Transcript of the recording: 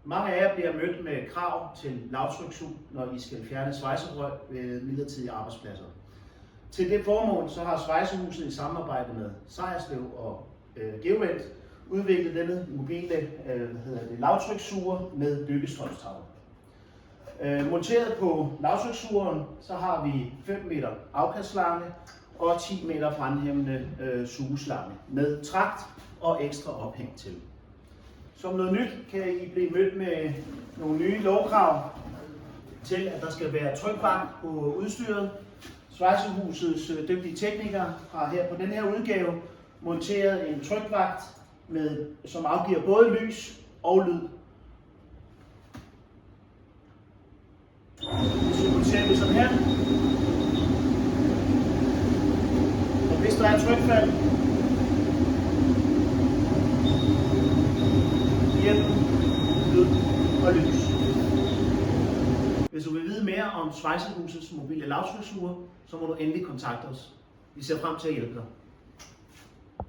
Mange af jer bliver mødt med krav til lavtrykssug, når I skal fjerne svejserøg ved midlertidige arbejdspladser. Til det formål så har Svejsehuset i samarbejde med Sejerslev og Geovent udviklet denne mobile lavtrykssuger med dykkestrømstavle. Monteret på lavtrykssugeren så har vi 5 meter afkastslange og 10 meter fremhævende sugeslange med tragt og ekstra ophæng til. Som noget nyt kan I blive mødt med nogle nye lovkrav til, at der skal være trykvagt på udstyret. Svejsehusets dygtige teknikere har her på den her udgave monteret en trykvagt, som afgiver både lys og lyd. Hvis vi monterer det sådan her, og hvis der er trykfald, lyd og lys. Hvis du vil vide mere om Svejsehusets mobile lavtrykssuger, så må du endelig kontakte os. Vi ser frem til at hjælpe dig.